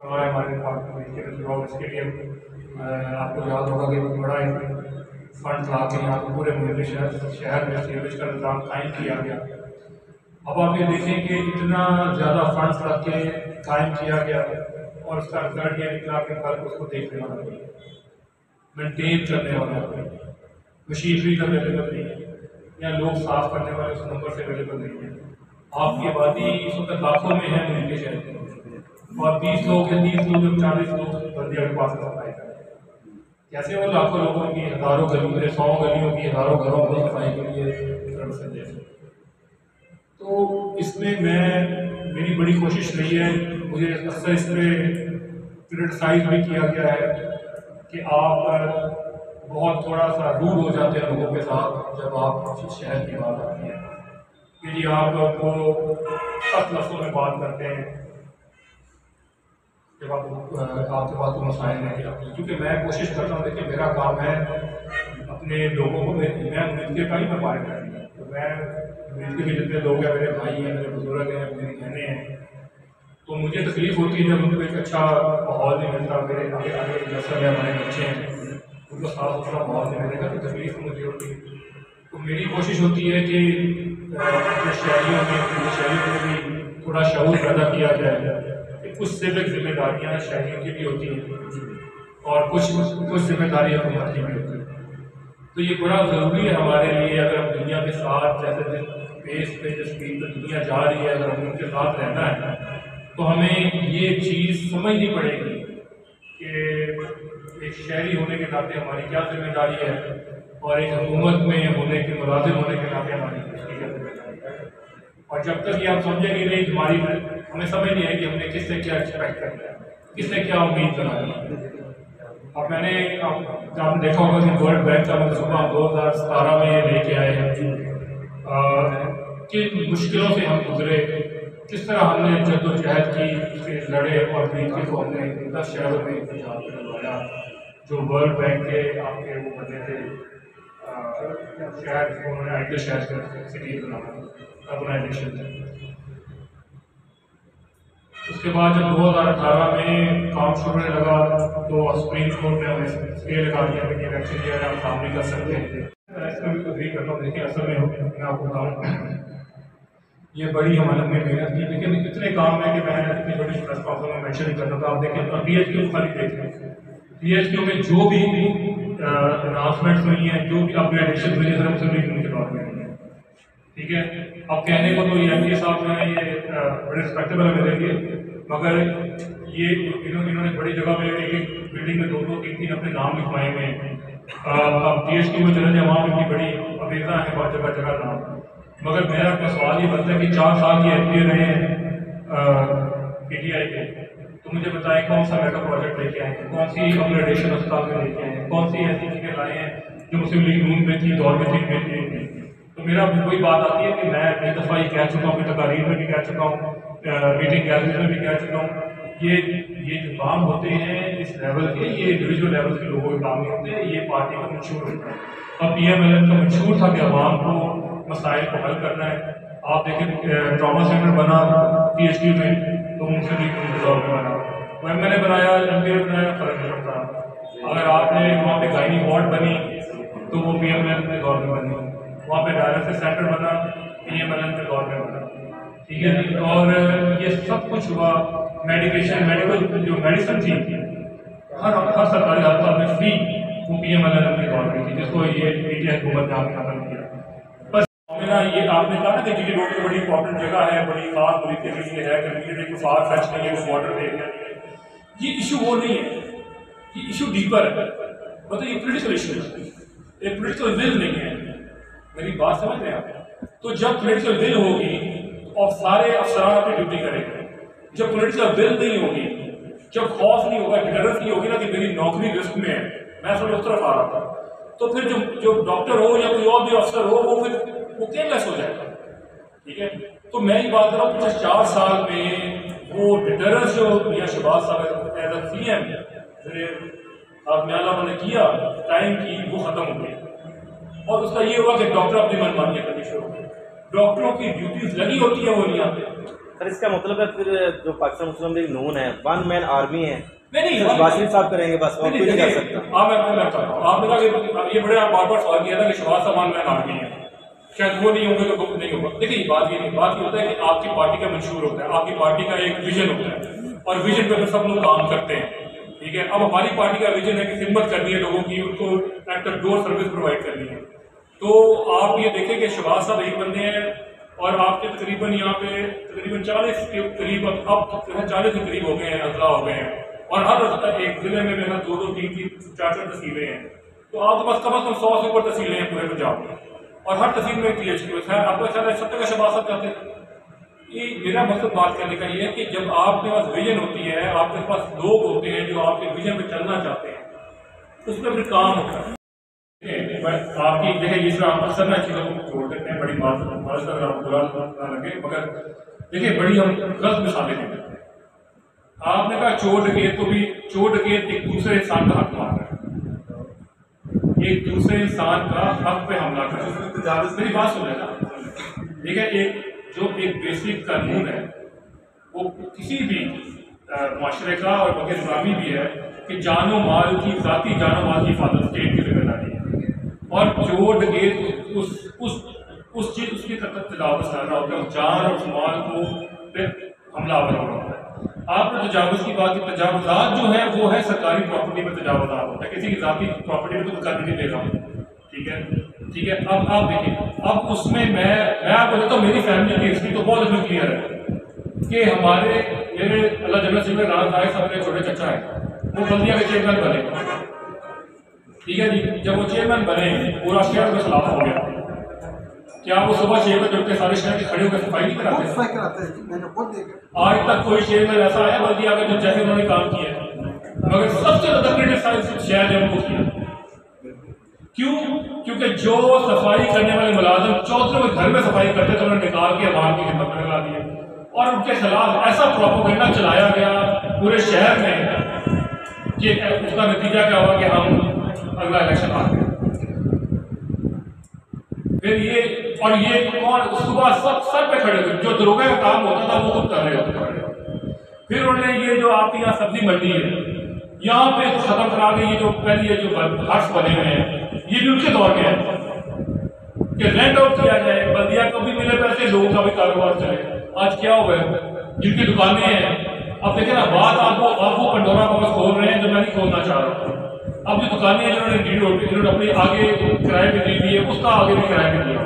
हमारे डिपार्टमेंट में इसके लिए आपको याद होगा कि बड़ा एक फंड ला के यहाँ पर पूरे मुल्क शहर में सीवरेज का निज़ाम कायम किया गया। अब आप ये देखें कि इतना ज़्यादा फंड्स रख के कायम किया गया और उसका रिजल्ट ये निकला कि कल उसको देखने वाला कोई, मेनटेन करने वाला कोई, मशीनरी का अवेलेबल नहीं है या लोग साफ करने वाले उस नंबर से अवेलेबल नहीं है। आपकी आबादी इस वक्त लाखों में है मुल्क के शहर में और 20 लोग या 30 लोग या 40 लोग बंदिया के पास सफाई करें। कैसे वो लाखों लोगों की हज़ारों गलियों 100 गलियों की हज़ारों घरों को सफाई के लिए सर्विस दे सकते। तो इसमें मेरी बड़ी कोशिश रही है, मुझे अक्सर इस पर क्रिटिसाइज भी किया गया है कि आप बहुत थोड़ा सा रूड हो जाते हैं लोगों के साथ जब आप शहर की बात आती है कि जी आप वो सख्त लफ्ज़ों में बात करते हैं जब आपके पास तो मसाइल नहीं आते। क्योंकि मैं कोशिश करता हूँ, देखिए मेरा काम है अपने लोगों को, मैं मिलके का ही मैं बात करनी है। तो मैं मिलके भी जितने लोग हैं, मेरे भाई हैं, मेरे बुजुर्ग हैं, मेरी बहनें हैं, तो मुझे तकलीफ होती है जब उनको एक अच्छा माहौल नहीं मिलता। मेरे आगे आगे नस्ल है, हमारे बच्चे हैं, उनको साफ सुथरा माहौल नहीं मिलेगा तो तकलीफ मुझे होती है। तो मेरी कोशिश होती है कि अपने शहरियों में भी थोड़ा शऊर पैदा किया जाए कि कुछ सिविक जिम्मेदारियाँ शहरियों की भी होती हैं और कुछ जिम्मेदारियाँ हुकूमत की भी होती हैं। तो ये बड़ा ज़रूरी है हमारे लिए, अगर हम दुनिया के साथ जैसे पेस पे जिस स्पीड पर दुनिया जा रही है, अगर हम उनके साथ रहना है तो हमें ये चीज़ समझनी पड़ेगी कि एक शहरी होने के नाते हमारी क्या जिम्मेदारी है और एक हुकूमत में होने के मुलाजिम होने के नाते हमारी उसकी क्या जिम्मेदारी है। और जब तक ये आप समझेंगे नहीं, हमारी हमें समझ नहीं है कि हमने किससे क्या एक्सपेक्ट करना है, किससे क्या उम्मीद करनी है। अब आपने देखा होगा कि वर्ल्ड बैंक का मनसूबा 2017 में लेके आए हैं, किन मुश्किलों से हम गुजरे, किस तरह हमने जद्दोजहद की, लड़े और बीती को हमने 10 शहरों में डलवाया जो वर्ल्ड बैंक के आपके वो बने थे शहर, उन्होंने आइडियल शहर सिटी बनाना अर्बनाइजेशन थे। उसके बाद जब 2018 में काम शुरू होने लगा तो सुप्रीम कोर्ट ने हमें स्टे लगा दिया कि इलेक्शन जो है आप काम नहीं कर सकते। इसमें भी अग्री करता हूँ। देखिए असल में मैं आपको बताऊँ, ये बड़ी हमारे में मेहनत की, लेकिन इतने काम है कि मैं इतनी बड़ी प्रेस कॉन्फ्रेंस में मेंशन नहीं करता था। आप देखें PHQ खाली देखें, PHQ में जो भी अनाउंसमेंट्स हुई हैं, जो भी अपग्रेडेशन हुई है, सिर्फ मुस्लिम के दौर में हुई है। ठीक है, अब कहने को तो ये MPA साहब जो है ये बड़े रिस्पेक्टेबल है मेरे लिए, मगर ये इन्होंने बड़ी जगह में एक बिल्डिंग में 2-2, 3-3 अपने नाम लिखवाए हुए हैं। अब PHQ में चले जाए, वहाँ पर बड़ी अवेजा है, बहुत जगह जगह नाम। मगर मेरा अपना सवाल ये बनता है कि 4 साल ये MPA रहे हैं PTI के, तो मुझे बताएं कौन सा मेगा प्रोजेक्ट लेके आए हैं, कौन सी अपग्रेडेशन अस्पताल में लेके आए हैं, कौन सी ऐसी चीज़ें लाए हैं जो मुस्लिम लीग नून में थी, दौर में थी। तो मेरा वही बात आती है कि मैं कई दफ़ा ये कह चुका हूँ, अपनी तकारीर में भी कह चुका हूँ, मीटिंग गैलरीज में भी कह चुका हूँ, ये जो काम होते हैं इस लेवल के, ये इंडिविजुअल लेवल के लोगों के काम नहीं होते, ये पार्टी का मंशूर होता है। अब PMLN का मंशूर था कि आवाम को मसाइल को हल करना है। आप देखें ट्रॉमा सेंटर बना PHQ में तो मुस्लिम लीग के दौर में बना, वो MLA बनाया, MPA बनाया, फर्क नहीं पड़ता। अगर आपने वहाँ पे गायनी वार्ड बनी तो वो PMLN के दौर में बनी, वहाँ पे डायलिसिस सेंटर बना PMLN के दौर में बना। ठीक है जी, और ये सब कुछ हुआ। मेडिकल जो मेडिसिन थी हर सरकारी अस्पताल में फ्री, वो PMLN के दौर में थी, जिसको ये PTI हुकूमत ने आपने खत्म किया। ये आपने कहा ना कि जी रोड की बड़ी इंपॉर्टेंट जगह है, बड़ी खास तरीके के लिए है, कम्युनिटी को फार फैच नहीं है, बॉर्डर पे है। ये इशू वो नहीं है, ये इशू डीपर है, मतलब ये पोलिटिकल इशू है, एक पोलिटिकल विल नहीं है। मेरी बात समझ रहे हैं आप? तो जब पोलिटिकल विल होगी और सारे अफसरान अपनी ड्यूटी करेंगे, जब पोलिटिकल विल नहीं होगी, जब खौफ नहीं होगा, डर नहीं होगी ना कि मेरी नौकरी रिस्क में है, मैं सब उस तरफ आ रहा था, तो फिर जो डॉक्टर हो या कोई और भी अफसर हो वो केयरलेस हो जाएगा। ठीक है, तो मैं ही बात कर रहा हूँ पिछले 4 साल में वो डिटरेंस जो मियां शहबाज साहब एज अ CM ने किया टाइम की, वो खत्म हो गई। और उसका ये हुआ कि डॉक्टर अपनी मनमानियां करनी शुरू हो गए। डॉक्टरों की ड्यूटीज लगी होती है, वो नहीं आते, सर इसका मतलब है फिर जो पाकिस्तान मुस्लिम लीग नून है वन मैन आर्मी है, नहीं शहबाज शरीफ साहब करेंगे बस, और कुछ नहीं कर सकता। आपने कहा ये बड़े आप बार बार सवाल किया था कि शहबाज साहब वन मैन आर्मी है, शायद वो नहीं होंगे तो गुप्त नहीं होगा। देखिए बात ये होता है कि आपकी पार्टी का मंशूर होता है, आपकी पार्टी का एक विजन होता है और विजन पे सब लोग काम करते हैं, ठीक है। अब हमारी पार्टी का विजन है कि खिदमत करनी है लोगों की, उनको at the door service provide करनी है। तो आप ये देखें कि शहबाज साहब एक बंदे हैं और आपके तकरीबन यहाँ पे तकरीबन 40 के करीब अब 40 के करीब हो गए हैं, अजला हो गए हैं, और हर एक जिले में मेरा 2-2, 3-3, 4-4 तहसीलें हैं। तो आपके पास कम से कम 100 से ऊपर तहसीलें हैं पूरे पंजाब में, और हर तहसील में PhD है। आपको अच्छा सत्तर का शहबाज साहब चाहते हैं। ये मेरा मकसद बात करने का ये है कि जब आपके पास विजन होती है, आपके पास लोग होते हैं जो आपके विजन पे चलना चाहते हैं, उस पर फिर काम होता है। आपकी देखिए जिस तरह आप अक्सर ना चीज़ों को छोड़ देते हैं, बड़ी बात अगर आपको बुरा ना लगे, मगर देखिए बड़ी हम गलत मिसालें देते हैं। आपने कहा चोर डकैत को भी, चोर डकैत एक दूसरे इंसान का हक मार रहा है, एक दूसरे इंसान का हक पे हमला कर रहा है। मेरी बात सुन लेना, ठीक है। एक बेसिक कानून है वो किसी भी माशरे का और बल्कि इस्लामी भी है कि जानो माल की, जाती जानो माल की हिफाजत स्टेट की जिम्मेदारी है, और चोर डकैत उस चीज उसकी तजावुज़ कर रहा होता है, उस जान और उस माल को हमलावर हो रहा होता है। आपने तजावुज़ की बात की, तजावुज़ात जो है वो है सरकारी प्रॉपर्टी में तजावुज़ात होता है, किसी की जाती प्रॉपर्टी में तो कर नहीं दे रहा हूँ, ठीक है, ठीक है। अब आप देखिए, अब उसमें मैं आपको देता हूँ, मेरी फैमिली की हिस्ट्री तो बहुत इसमें क्लियर है कि मेरे अल्लाह जन्नत से राज आए साहब मेरे छोटे चचा है, वो बल्दिया के चेयरमैन बने, ठीक है जी। जब वो चेयरमैन बने पूरा शहर में खिलाफ हो गया, क्या वो सुबह 6 बजे उठकर सारे शहर के खड़े होकर सफाई नहीं कराते? आज तक कोई चेयरमैन ऐसा आया बल्दिया का जो जैसे उन्होंने काम किया, मगर सबसे ज्यादा क्रिटिसाइज शहर ने उनको किया। क्यों? क्योंकि जो सफाई करने वाले मुलाजिम चौधरी के घर में सफाई करते थे, उन्होंने निकाल के अवाम की खिदमत में लगा दिया, और उनके खिलाफ ऐसा प्रोपेगेंडा चलाया गया पूरे शहर में कि उसका नतीजा क्या हुआ कि हम अगला इलेक्शन आ गए। फिर ये कौन सुबह सब सर पे खड़े थे, जो दरोगा का काम होता था वो खुद कर रहे होते। फिर उन्होंने ये जो आपकी यहाँ सब्जी मंडी है यहाँ पे खत्म करा के, ये जो पहले ये जो हट्स बने हुए हैं ये भी उनके दौर में है कि रेंट आउट किया जाए, बल्दिया को भी मिले पैसे, लोगों का भी कारोबार चले। आज क्या हुआ है, जिनकी दुकानें हैं, अब देखें ना बात आप वो पंडोरा बॉक्स खोल रहे हैं जो मैं नहीं खोलना चाह रहा हूँ। अब जो दुकानें हैं जिन्होंने अपने आगे किराए पे दी हुई है, उसका आगे भी किराए पे दिया,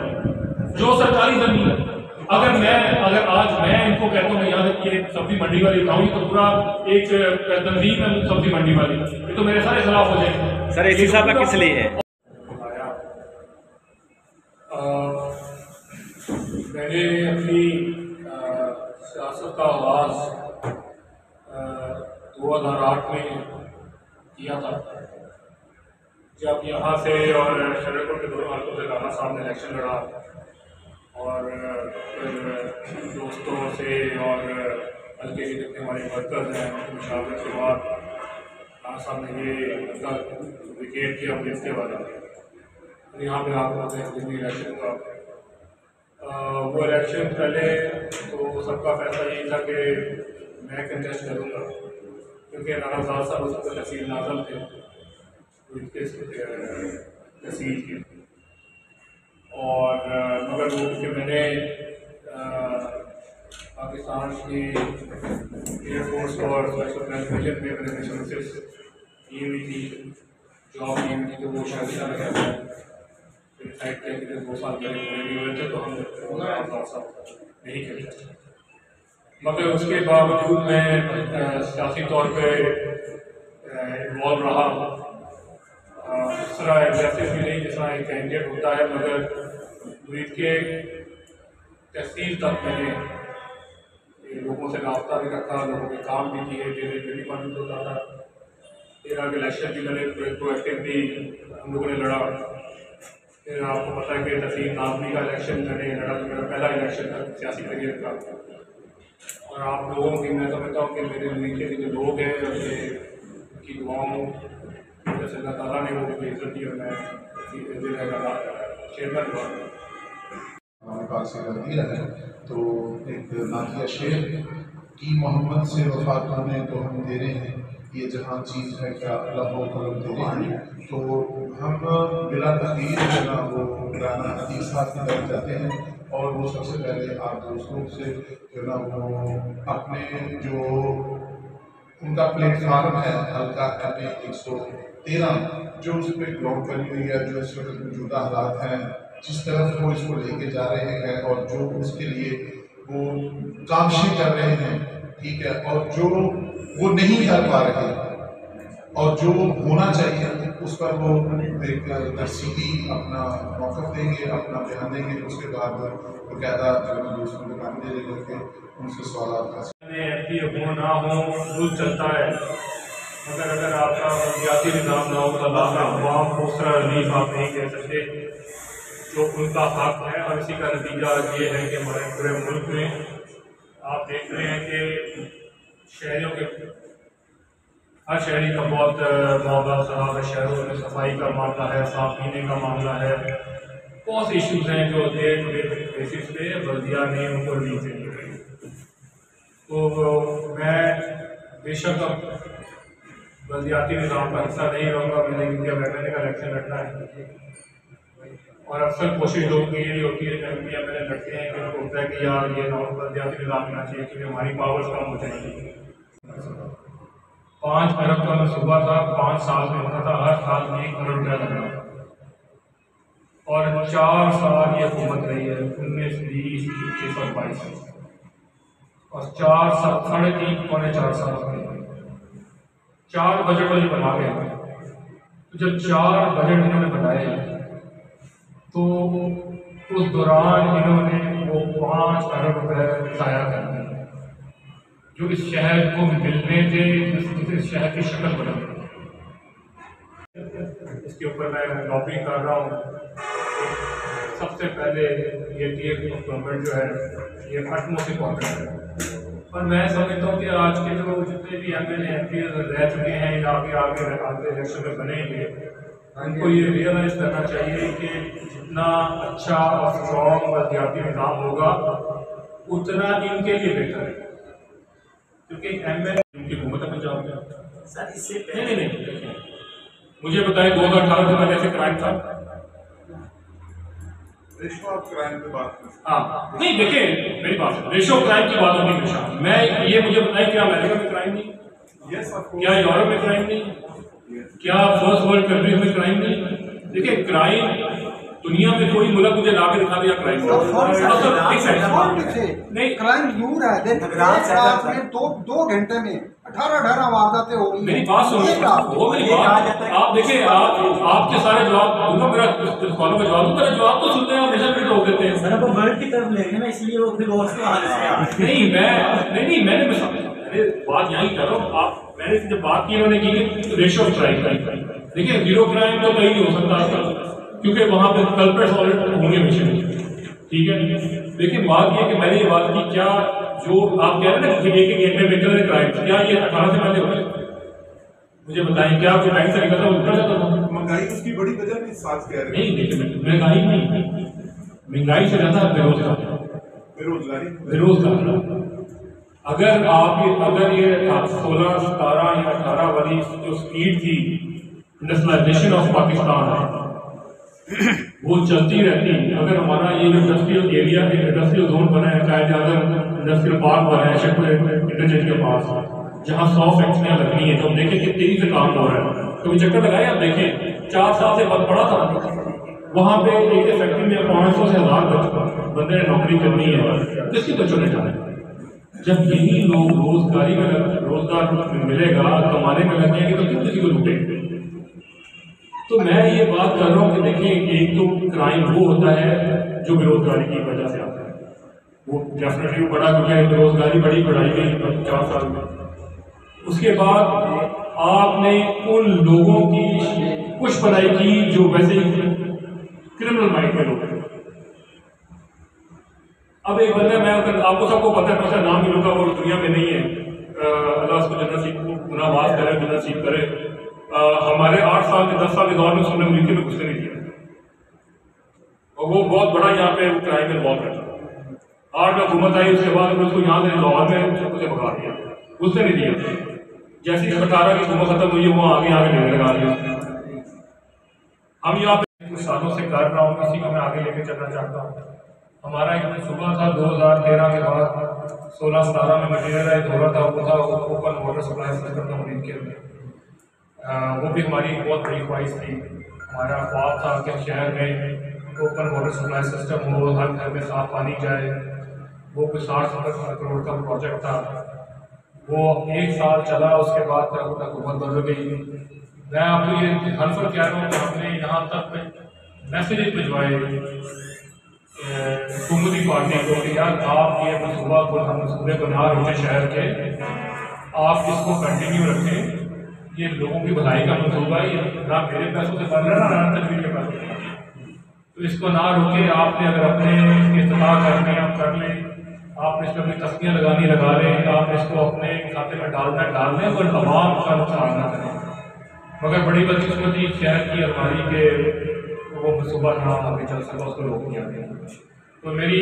जो सरकारी जमीन। अगर आज मैं इनको कहता हूँ यहाँ से सब्जी मंडी वाली उठाऊंगी तो पूरा एक तंजीम है सब्जी मंडी वाली, ये तो मेरे सारे खिलाफ हो जाएंगे। सर इसी साहब का किस लिए है? मैंने अपनी सियासत का आगाज 2008 में किया था, जब यहाँ से और शरीरपुर के दोनों हल्कों से राणा साहब ने इलेक्शन लड़ा, और दोस्तों से और हल्के के जितने हमारे वर्कर्स हैं उनकी मुशावरत के बाद राणा साहब ने ये हल्का विकेट किया पुलिस के वाला। यहाँ पे आपको पता है दिल्ली इलेक्शन का वो इलेक्शन पहले तो सबका फैसला यही था कि मैं कंटेस्ट करूँगा, क्योंकि राणा साहब उस वक्त तहसील नाज़म थे तहसील के, और मगर वो क्योंकि मैंने पाकिस्तान की एयरफोर्स और स्पेशल मिशन में मैंने सर्विसेज की हुई थी, जॉब की हुई थी, तो वो शादी का लगा था। डिसाइड किया कि 2 साल पहले पूरे नहीं हुए थे तो हम नहीं खेलते, मगर उसके बावजूद मैं सियासी तौर पे इन्वॉल्व रहा। इस तरह एग्रेसिव भी नहीं जिस तरह एक कैंडिडेट होता है, मगर मुरीद के तहसील तक मैंने लोगों से रब्ता भी रखा, लोगों के काम भी किए, भी मौजूद होता था। फिर आगे इलेक्शन भी मैंने प्रोएक्टिवली हम लोगों ने लड़ा। फिर आपको पता है कि तहसील नाज़मी का इलेक्शन मैंने लड़ा, तो मेरा पहला इलेक्शन था सियासी करियर का। और आप लोगों की मैं समझता हूँ कि मेरे नीचे के जो लोग हैं उनकी दुआओं जैसे अल्लाह ताला ने वो मुझे इज्जत दी और मैं चेयरमैन हुआ। पाक से कर दिया है। तो एक नातिया शेर की मोहम्मद से वफा तूने तो हम तेरे हैं, ये जहाँ चीज़ है क्या लबो कलम तेरे हैं। तो हम बिला तकदीर जो ना वो गाना हदीस की तरफ जाते हैं और वो सबसे पहले आप दोस्तों से जो ना वो अपने जो उनका प्लेटफार्म है हल्का करने 113 जो उस पर ग्राउंड बनी हुई है, जो इस वक्त मौजूदा हालात हैं, जिस तरफ वो इसको लेके जा रहे हैं और जो उसके लिए वो कामशी कर रहे हैं, ठीक है, और जो वो नहीं कर पा रहे और जो होना चाहिए उस पर वो एक तफसीली अपना मौक़िफ़ देंगे, अपना बयान देंगे। उसके बाद बाकायदा दूसरों को काम दे करके उनसे सवाल हो ना हो रूल चलता है, मगर अगर आपका सियासी निज़ाम ना हो तो अवाम को उस तरह रिलीफ आप नहीं दे सकते जो उनका हक है। और इसी का नतीजा ये है कि हमारे पूरे मुल्क में आप देख रहे हैं कि शहरों के हर शहरी का बहुत मामला ख़राब है। शहरों में सफाई का मामला है, साफ पीने का मामला है, बहुत से इशूज़ हैं जो डे टू डे बेसिस पे बल्दिया ने उनको रिलीज दी। तो मैं बेशक अब बल्दियाती निज़ाम का हिस्सा नहीं रहूँगा, मैंने क्योंकि अब एमएलए का इलेक्शन लड़ना है और अक्सर कोशिश लोगों की ये होती है जब भी एमएलए लड़ते हैं कि उनको होता है कि यार ये बल्दियाती निज़ाम होना चाहिए क्योंकि हमारी पावर्स कम हो जाएंगी। 5 अरब का मनसूबा था, 5 साल में होना था, हर साल 1 करोड़ रुपया लगना और 4 साल ये हुकूमत रही है 19, 20, 21 और 22 और 4 साल 3.5 पौने 4 साल के 4 बजट वाली बना गए। तो जब 4 बजट इन्होंने बनाए तो उस दौरान इन्होंने वो 5 अरब रुपए ज़ाया कर दिए जो इस शहर को मिलने थे, इस शहर की शक्ल बदल गई। इसके ऊपर मैं लॉबिंग कर रहा हूँ। सबसे पहले ये टीएफ गवर्नमेंट जो है ये अटमोस्ट इम्पॉर्टेंट है और मैं समझता हूँ कि आज के जो जितने भी एमएलए एमपी रह चुके हैं या आगे इलेक्शन में बनेंगे, उनको ये रियलाइज करना चाहिए कि जितना अच्छा और स्ट्रॉन्ग बल्दियाती निज़ाम होगा उतना इनके लिए बेहतर है क्योंकि एमएलए उनकी हुकूमत है पंजाब में। सर इससे नहीं मुझे बताएं 2018 से पहले ऐसे क्राइम था? रेशो ऑफ क्राइम की बात हाँ नहीं, देखिए मेरी बात रेशो ऑफ क्राइम की बात होगी हमेशा। मैं ये मुझे बताएं क्या अमेरिका में क्राइम नहीं, क्या यूरोप में क्राइम नहीं, क्या फर्स्ट वर्ल्ड कंट्रीज में क्राइम नहीं? देखिए क्राइम दुनिया में कोई मुल्क मुझे ला के दिखा दिया क्राइम नहीं, क्राइम दूर है। 2 घंटे में 18 वारदातें हो रही हैं। मेरी बात सुनिए, वो मेरी बात आप देखिए, आपके सारे जवाब दूंगा, मेरा सवालों का जवाब, मेरा जवाब तो सुनते हैं और रिजल्ट रोक देते हैं। सर वो वर्ड की तरफ लेंगे ना, इसलिए वो फिर और नहीं मैंने बात यही कर रहा हूँ। आप मैंने जब बात की उन्होंने की रेशियो ऑफ क्राइम, देखिए जीरो क्राइम तो कहीं नहीं हो सकता क्योंकि वहां पे कल्प्रेट्स ऑलरेडी होंगे मिशन, ठीक है। लेकिन बात ये कि मैंने ये बात की, क्या जो आप कह रहे हैं ना कि एक घंटे में कितने क्राइम, क्या ये 18 से पहले होगा? मुझे बताएं, क्या आपको बैंक से निकलता है उतर जाता था? महंगाई उसकी बड़ी वजह नहीं, साथ कह रहे नहीं देखिए महंगाई नहीं, महंगाई से ज्यादा बेरोजगारी। अगर ये 16, 17 या 18 वाली जो स्पीड थी इंडस्ट्रियलाइजेशन ऑफ पाकिस्तान वो चलती रहती, अगर हमारा ये जो इंडस्ट्रियल एरिया है, इंडस्ट्रियल जोन बना है, चाहे अगर इंडस्ट्रियल पार्क बना है शिप इंटरचेंज के पास, जहाँ 100 फैक्ट्रियाँ लगनी है, तो हम देखें कि तेजी से काम हो रहा है। कभी चक्कर लगाए आप देखें, 4 साल से बहुत बड़ा था वहाँ पे एक फैक्ट्री में 500 से 1000 बंदे ने नौकरी करनी है, किसके बच्चों ने जाना? जब यही लोग रोजगार मिलेगा, कमाने में लगेंगे तो क्यों किसी को लूटेंगे? तो मैं ये बात कर रहा हूँ कि देखिए, एक तो क्राइम वो होता है जो बेरोजगारी की वजह से आता है, वो डेफिनेटली बड़ा क्योंकि बेरोजगारी बड़ी बढ़ाई गई 4 साल में। उसके बाद आपने उन लोगों की कुछ पढ़ाई की जो वैसे ही क्रिमिनल माइंड में लोग हैं। अब एक बंदा, मैं आपको सबको पता है, मैं नाम भी लूंगा, वो दुनिया में नहीं है, अल्लाह उसको जन्नत नसीब गुनाहबाज करे, जन्नत नसीब करे। हमारे 8 साल के 10 साल के दौर में उसने अमेरिका में घुसने नहीं दिया, और वो बहुत बड़ा यहाँ पे क्राइम इन्वॉल्व रहता है। और जब हुकूमत आई उसके बाद उसको यहाँ से लाहौर में सब कुछ भगा दिया, उसने नहीं दिया। जैसी 18 की हुकूमत खत्म हुई है वो आगे ढेर लगा दिया। हम यहाँ पे कुछ सालों से कर रहा हूँ, इसी को मैं आगे लेके चलना चाहता हूँ। हमारा एक सुबह था 2013 के बाद 16-17 में मटीरियल हो रहा था, वो था open water supply system complete किया। वो भी हमारी एक बहुत बड़ी ख्वाहिश थी। हमारा ख्वाब था कि शहर में ओपन वाटर सप्लाई सिस्टम हो, हर घर में साफ पानी जाए। वो कुछ 60-70 करोड़ का प्रोजेक्ट था। वो 1 साल चला, उसके बाद तक हुकूमत बदल गई। मैं आपको ये हल्फर कह रहा हूँ कि हमने यहाँ तक मैसेज भिजवाए हुकूमती पार्टी को कि यार आप ये मनसूबा को हम मनसूबे को ना रोकें शहर के, आप इसको कंटिन्यू रखें। ये लोगों की भलाई का मनसूबा है, ना मेरे पैसों से बन रहा ना तनवीर के पैसों से। तो इसको ना रोके। आपने अगर अपने इस्तेमाल करने आप कर लें, आपने इसमें अपनी तस्वीरें लगानी लगा लें, आप इसको अपने खाते में डाल दें और आवाम का नुकसान ना करें। मगर बड़ी बदकिस्मती शहर की हमारी के वो मनसूबा ना आगे चल सका, उसको रोक दिया गया। तो मेरी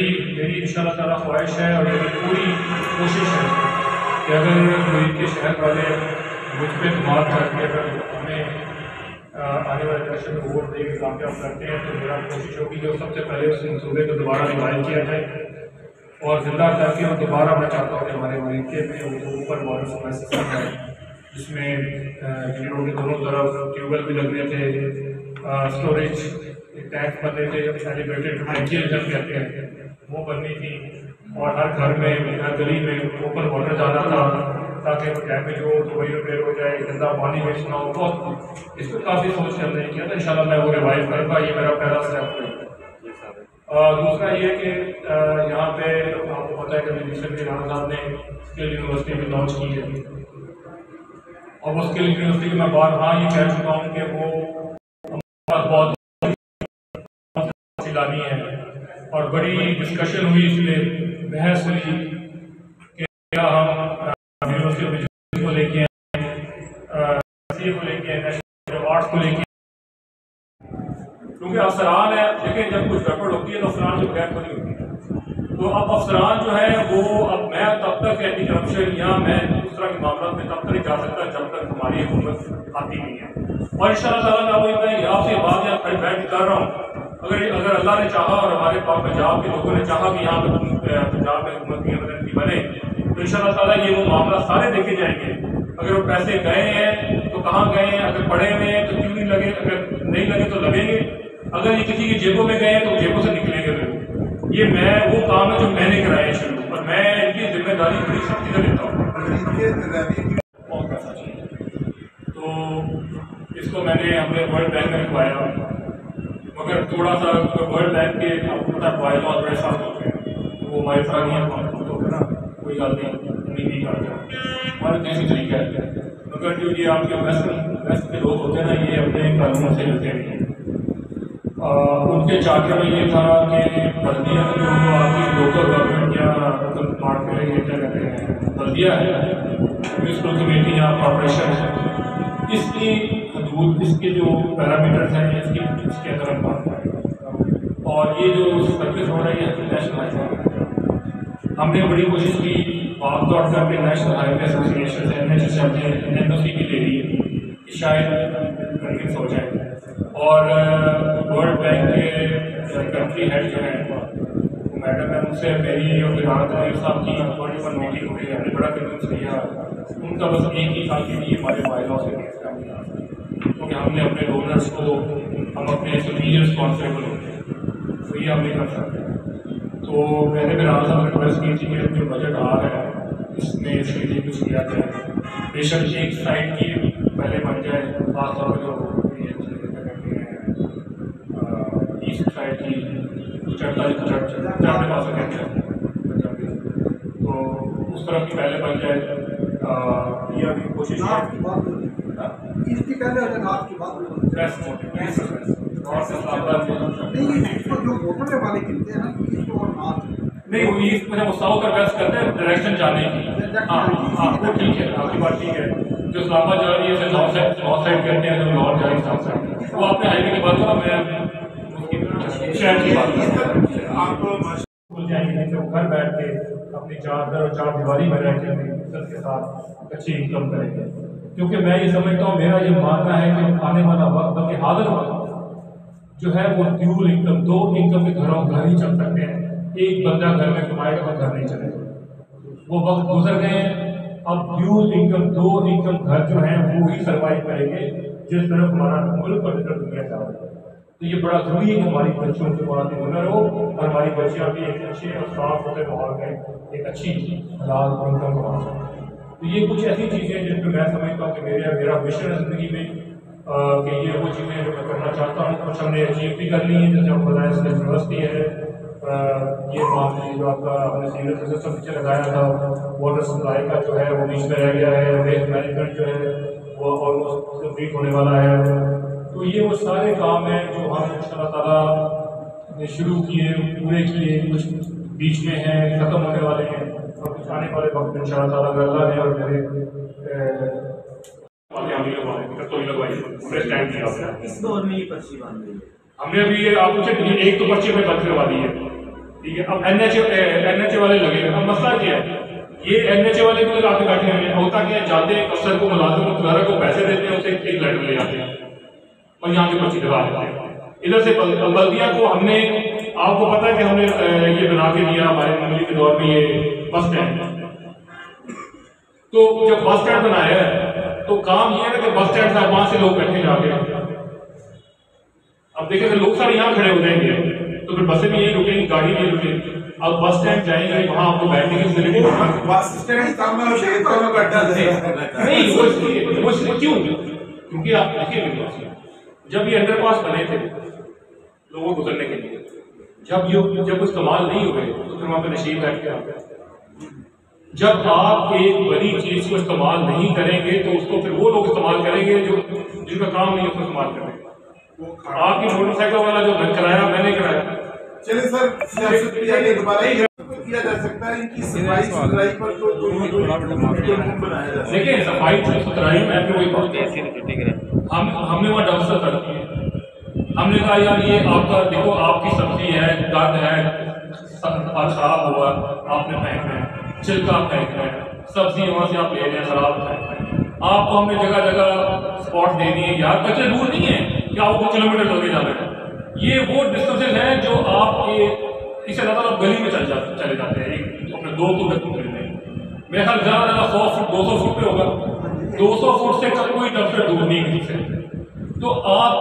इंशाअल्लाह ताला ख्वाहिश है और मेरी पूरी कोशिश है कि अगर मुरीद के शहर वाले मुझ पर एतमाद करके अगर हमें आने वाले इलेक्शन में वोट देकर कामयाब करते हैं तो मेरा कोशिश होगी कि सबसे पहले उस मनसूबे को दोबारा रिवाइव किया जाए और जिंदा करके और दोबारा मैं चाहता हूँ कि हमारे मरीके में जो ऊपर वाटर सप्लाई सिस्टम है जिसमें जीरो के दोनों तरफ ट्यूबवेल भी लगने थे, स्टोरेज टैंक बनने थे, एलिवेटेड टैंकियाँ जब कहते हैं वो बननी थी और हर घर में हर गली में ओपन वाटर जाना था ताकि डैमेज हो तो वही रिपेयर हो जाए, गंदा पानी वेस्ट ना हो। बहुत इस पर काफ़ी सोच कर नहीं किया था। इंशाल्लाह मैं वो रिवाइव करूँगा, ये मेरा पहला स्टेप है। दूसरा ये कि यहाँ पे आपको पता है कि रिसेंटली राणा साहब ने स्किल यूनिवर्सिटी भी लॉन्च की है और वो स्किल यूनिवर्सिटी की मैं बार ये कह चुका हूँ कि वो बहुत लानी है और बड़ी डिस्कशन हुई, इसलिए बहस हुई कि क्या हम यूनिवर्सिटी को लेके आर्ट्स को लेके, क्योंकि अफसरान है। देखिए जब कुछ गड़बड़ होती है तो अफसरान से बगैर नहीं होती है। तो अब अफसरान जो है वो अब मैं तब तक एंटी करप्शन या मैं उस तरह के मामलों में तब तक नहीं जा सकता जब तक हमारी हुकूमत आती नहीं है। और इंशाअल्लाह ताला मैं आपसे बात यहाँ खड़ी बैठ कर रहा हूँ, अगर अल्लाह ने चाहा और हमारे पंजाब के लोगों ने चाहा कि यहाँ पर पंजाब में हुकूमत की एमरजेंसी बने तो इंशाअल्लाह ताला ये वो मामला सारे देखे जाएंगे। अगर वो पैसे गए हैं तो कहाँ गए हैं, अगर पड़े हुए हैं तो क्यों नहीं लगे, अगर नहीं लगे तो लगेंगे, अगर ये किसी की जेबों में गए हैं तो जेबों से निकलेंगे। ये मैं वो काम है जो मैंने कराया शुरू और मैं इनकी जिम्मेदारी बड़ी सख्ती से लेता हूँ। बहुत पैसा चाहिए तो इसको हमने वर्ल्ड बैंक में लिखवाया, मगर थोड़ा सा वर्ल्ड बैंक के आपको पता है बाय लॉ बड़े साथ होते हैं तो वो हमारे साथ नहीं है ना, कोई गल नहीं करते हमारे देसी तरीका है। मगर जो ये आपके वेस्ट के लोग होते हैं ना, ये अपने कानून से लेते हैं। उनके चार्टर में ये था कि बल्दिया जो आपकी लोकल गवर्नमेंट या लोकल डिपार्टमेंट ये क्या कहते हैं बल्दिया है, म्यूनसिपल कमेटी या कॉर्पोरेशन है, इसकी हदूद इसके जो पैरामीटर्स हैं इसके अंदर हम बात करें। और ये जो सर्विस हो रहा है ये नेशनल हाईवे, हमने बड़ी कोशिश की भाग दौड़ करके नेशनल हाईवे एसोसिएशन से NOC भी ले ली कि शायद कन्विंस हो जाए। और वर्ल्ड बैंक के कंट्री हेड जो है मैडम है, उनसे मेरी और तनवीर साहब की 1 मीटिंग हुई, हमने बड़ा कन्विंस किया। उनका बस एक ही था कि ये हमारे बायलॉ से क्योंकि हमने अपने डोनर्स को हम अपने सुपीरियर्स कॉन्फ्रेबल होते हैं तो ये हम नहीं कर सकते। तो मैंने भी राणा साहब रिक्वेस्ट की थी कि जो बजट आ रहा है इसमें इसके लिए कुछ किया जाए। बेशक एक साइड की पहले बन जाए, खासतौर पर जो ईस्ट साइड की चढ़ने पास कहते हैं तो उस तरफ की पहले बन जाए। ये अभी कोशिश इसकी पहले आपकी बात जो वोटर वाले गिनते हैं ना ईस्ट और नॉर्थ नहीं, वो ईस्ट में वो साउथ और वेस्ट करते हैं डायरेक्शन जाने की। हाँ वो ठीक है, आपकी बात ठीक है। जो इस्लामाबाद जा रही है नॉर्थ साइड करते हैं, जो लाहौर जा रही है साउथ साइड, वो आपने हाईवे की बात करो, मैं स्टैंड की बात आपको खुल जाएंगे तो घर बैठ के अपनी चादर और चार दीवारी में रह के अपनी इज्जत के साथ अच्छी इनकम करेंगे। क्योंकि मैं ये समझता हूँ, मेरा ये मानना है कि आने वाला वक्त बल्कि हाजिर वक्त जो है वो ड्यूल इनकम, दो इनकम के घर ही चल सकते हैं। एक बंदा घर में कमाएगा तो घर नहीं चलेगा, वो वक्त गुजर गए हैं। अब ड्यूल इनकम, दो इनकम घर जो है वो ही सर्वाइव करेंगे जिस तरफ हमारा मुल्क और जिस दुनिया जा रहा है। तो ये बड़ा जरूरी है कि हमारी बच्चों के बाद हुनर हो और हमारी बच्चियाँ भी एक अच्छे और साफ सुथरे माहौल में एक अच्छी हलाल इनकम कमा सकें। तो ये कुछ ऐसी चीज़ें हैं जिन पर मैं समझता हूँ कि मेरा मिशन है ज़िंदगी में कि ये वो चीज़ें जो मैं करना चाहता हूँ। कुछ हमने अचीव भी कर ली हैं, जैसे हम बताया सिविल यूनिवर्सिटी है, ये मामले जो आपका हमने सीनियर सिस्टम पीछे लगाया था, वाटर सप्लाई का जो है वो बीच में रह गया है, वेस्ट मैनेजमेंट जो है वो ऑलमोस्ट कंप्लीट होने वाला है। तो ये वो सारे काम हैं जो हम इंशाअल्लाह ताला ने शुरू किए, पूरे किए, कुछ बीच में हैं, ख़त्म होने वाले हैं और कुछ आने वाले वक्त में इंशाअल्लाह ताला अगर अल्लाह ने और मेरे स्टैंड किया। इस दौर में ये पर्ची बांध रही है, हमने अभी ये आप पूछे एक तो पर्ची में बंद करवा दी है, ठीक है। अब NHA वाले लगे, अब मसला क्या है, ये NHA वाले भी आके बैठे हुए हैं। होता क्या है, जाते हैं अफसर को, मुलाजिम को पैसे देते हैं, उसे एक लेटर ले आते हैं और यहाँ की पर्ची लगा देते हैं। इधर से बल्दिया को हमने, आपको पता है कि हमने ये बना के दिया हमारे मामले के दौर में ये बस स्टैंड। तो जब बस स्टैंड बनाया है तो काम ये है कि बस स्टैंड से वहां से लोग बैठे जाके, अब देखें तो लोग सारे यहाँ खड़े हो जाएंगे तो फिर बसें भी यही रुकेंगी, गाड़ी भी रुकेगी। अब बस स्टैंड जाएंगे, वहां आपको बैठने की फैसिलिटी बस स्टैंड नहीं, वो इसलिए क्यों? क्योंकि आप देखिए जब ये अंडरपास बने थे लोगों को गुजरने के लिए, जब इस्तेमाल नहीं हुए तो फिर वहां पर नशीब बैठ के आते हैं। जब आप एक बड़ी चीज को इस्तेमाल नहीं करेंगे तो उसको फिर वो लोग इस्तेमाल करेंगे जो जिनका काम नहीं उसको इस्तेमाल करेंगे। आपकी मोटरसाइकिल वाला जो कराया मैंने कराया। चलिए सर, सियासत पे आगे दोबारा किया जा सकता है, इनकी सफाई सुथराई पर तो बनाया जा सकता है। देखिए सफाई सुथराई मैं फिर वही बात हमने वहाँ डॉक्टर कर दिए। हमने कहा यार ये आपका देखो, आपकी सब्जी है, गंद है, खराब हुआ आपने फेंकना है, छिलका फेंकना है, सब्जी वहाँ से आप ले रहे हैं खराब फेंकना है। आपको हमने जगह जगह स्पॉट दे दिए यार, कचरे दूर नहीं है कि आपको किलोमीटर लगे जाना है। ये वो डिस्टेंसेज हैं जो आप इससे ज़्यादा आप गली में चले जाते हैं, अपने 2 किलोमीटर में। मेरे ख्याल ज़्यादा 100 फुट 200 फुट पे होगा, 200 फुट से कोई डॉक्टर दूर नहीं है से। तो आप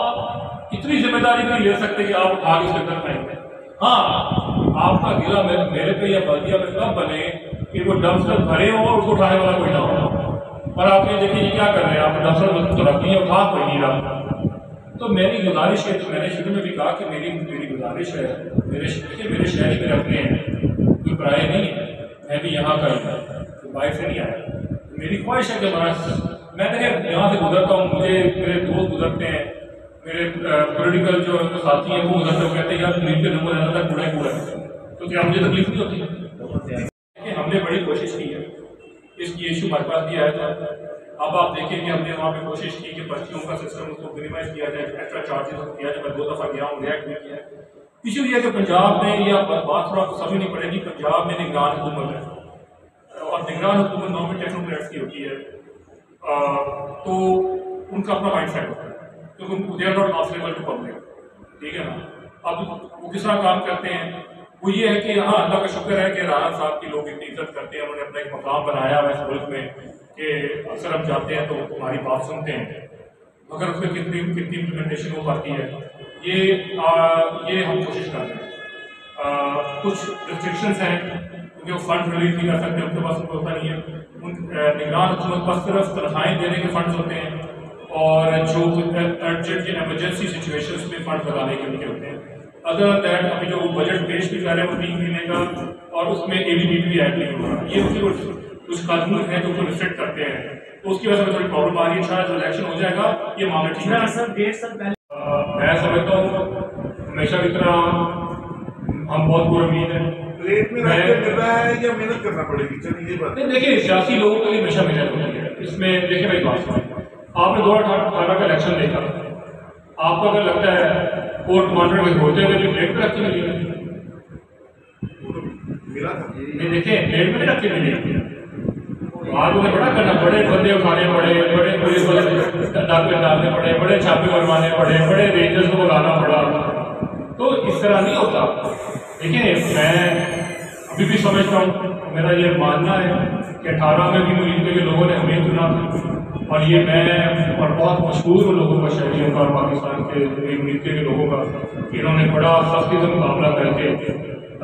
इतनी जिम्मेदारी नहीं ले सकते कि आप आगे से कर पाएंगे। हाँ, आपका गिला मेरे पे या बल्दिया में कब बने कि वो डंपस्टर भरे हो और उसको उठाने वाला कोई ना हो। और आप ये देखिए ये क्या कर रहे हैं, आप डंपस्टर तो रखी है, उठा कोई नहीं रहा। तो मेरी गुजारिश है, तो मैंने शुरू में भी कहा कि मेरी गुजारिश है, मेरे शहरी मेरे अपने हैं, कोई पराये नहीं है, मैं भी यहाँ का ही था, बाहर से नहीं आया। मेरी ख्वाहिश है कि मैं देखिए यहाँ से गुजरता हूँ, मुझे मेरे दोस्त गुजरते हैं, मेरे पॉलिटिकल जो साथी हैं वो गुजरते हुए कहते हैं यार मीट के नंबर ज़्यादा था, कूड़ा कूड़ा है, तो क्या मुझे तकलीफ नहीं होती? हमने बड़ी कोशिश की है, इसकी इशू हमारे पास भी आया था। अब आप देखिए कि हमने वहाँ पे कोशिश की कि पर्चियों का सिस्टम उसको मिनिमाइज किया जाए, एक्स्ट्रा चार्जेस किया जाए। मैं 2 दफ़ा गया हूँ, रिएक्ट भी किया है। इशू ये है कि पंजाब में, या बात थोड़ा समझ नहीं पड़ेगी, पंजाब में निगरान हुकूमत है और निगरान हुकूमत नॉर्मल टेक्नोक्रेट्स की होती है, तो उनका अपना माइंड सेट होता है, क्योंकि they are not answerable to public, ठीक है ना। अब वो किस तरह काम करते हैं, वो ये है कि हाँ अल्लाह का शुक्र है कि राहत साहब की लोग इतनी इज्जत करते हैं, उन्होंने अपना एक मकाम बनाया हुआ इस मुल्क में कि अक्सर हम जाते हैं तो हमारी बात सुनते हैं, मगर उसमें कितनी इम्प्लीमेंटेशन हो पाती है ये हम कोशिश कर रहे हैं। कुछ रिस्ट्रिक्शंस हैं क्योंकि वो फंड रिलीज नहीं कर सकते, उनके पास उनको होता नहीं है। उन निगरान हुकूमत पास सिर्फ तनख्वाहें देने के फंड्स होते हैं और जो अर्जेंट या एमरजेंसी सिचुएशंस में फंड लगाने के उनके होते हैं। अदर दैट अभी जो बजट पेश भी कर रहे हैं वो 3 महीने का, और उसमें ABBP भी ऐड नहीं होगा। ये उसके कुछ कानून है जो उसको रिस्ट्रिक्ट करते हैं, तो उसकी वजह से थोड़ी प्रॉब्लम आ रही है। शायद जो इलेक्शन हो जाएगा ये मामला ठीक है। सर 1.5 साल पहले मैं समझता हूँ हमेशा की तरह हम बहुत पुरुमीद हैं। प्लेट में रख के मिल रहा है या मेहनत करना पड़ेगी? चलिए ये बात नहीं, देखिए सियासी लोगों के लिए हमेशा मेहनत होती है। इसमें देखिए मेरी बात सुनिए, आपने 2018 का इलेक्शन देखा, आपको अगर लगता है कोर कमांडर में होते हुए प्लेट पे रखी मिली है, ये देखिए प्लेट में रखी मिली है। आज उन्हें बड़ा करना, बड़े बंदे उठाने पड़े, बड़े पुलिस वाले डाके डालने पड़े, बड़े छापे बनवाने पड़े, बड़े रेंजर्स को बुलाना पड़ा। तो इस तरह नहीं होता। देखिए मैं अभी भी समझता हूँ, मेरा ये मानना है कि 18 में भी मुझे के लोगों ने हमें चुना था, और ये मैं और बहुत मशहूर लोगों का, शहरियों का, पाकिस्तान के मीडिया के लोगों का, इन्होंने बड़ा सख्ती से मुकाबला करके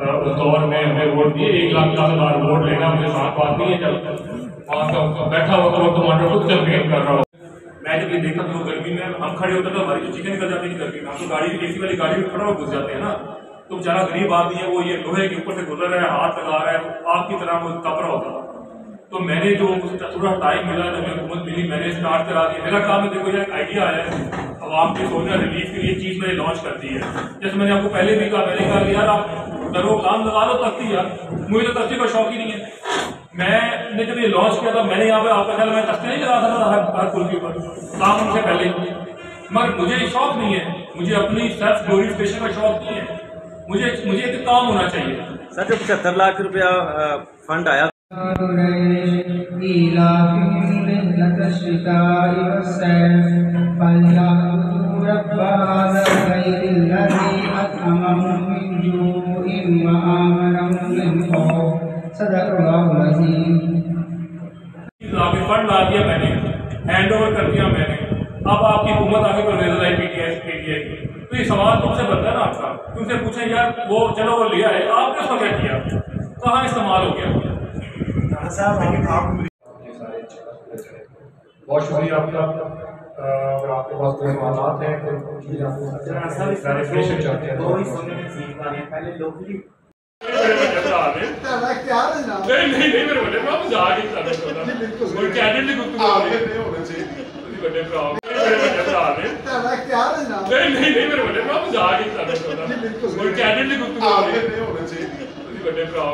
उस दौर में हमें वोट दिए। 1,10,000 वोट लेना मुझे साथ बात नहीं है। जब वहाँ का बैठा हुआ तो कमांडर खुद कैंपेन कर रहा हो, मैं जब ये देखा तो गर्मी में हम खड़े होते तो हमारी जो चीखें निकल जाती थी गर्मी में। हम तो गाड़ी एसी वाली गाड़ी में खड़ा हो घुस जाते हैं ना। तो बेचारा गरीब आदमी है, वो ये लोहे के ऊपर से गुजर रहा है, हाथ लगा रहा है, आपकी तरह वो तप रहा होता। तो मैंने जो थोड़ा टाइम मिला, जब हुकूमत मिली, मैंने स्टार्ट करा दिया। मेरा काम है, देखो यार आइडिया आया है, अब आपके सोचना रिलीफ के लिए चीज मैंने लॉन्च कर दी है। जैसे मैंने आपको पहले भी कहा, मैंने कहा यार आप डरो, काम लगा लो तख्ती। यार मुझे तो तख्ती का शौक ही नहीं है। मैंने जब ये लॉन्च किया था, मैंने यहाँ पे आपका ख्याल मैं तख्ते नहीं लगा था हर पुल के ऊपर, काम उनसे पहले ही। मगर मुझे शौक नहीं है, मुझे अपनी सेल्फ ग्लोरिफिकेशन का शौक नहीं है, मुझे एक काम होना चाहिए। सर जो 75 लाख रुपया फंड आया, फंड ला दिया मैंने, हैंड ओवर कर दिया मैंने। अब आपकी हुकूमत आगे तो रेजर आई पीटीआई की, तो ये सवाल तुमसे बनता है ना आपका, तुमसे पूछे यार वो चलो वो लिया है, आपने उसका क्या किया, कहाँ इस्तेमाल हो गया। बहुत शुक्रिया आपका। अगर आपके पास कोई सवाल हैं, कोई चीज़ आपको चाहते हैं तो नहीं मेरे बड़े भरा मजाक ही कर रहा था, कोई कैडेट नहीं गुफ्तगू होने चाहिए बड़े भरा, मेरे बड़े भरा ने नहीं मेरे बड़े भरा मजाक ही कर रहा था, कोई कैडेट नहीं गुफ्तगू होने चाहिए बड़े भरा।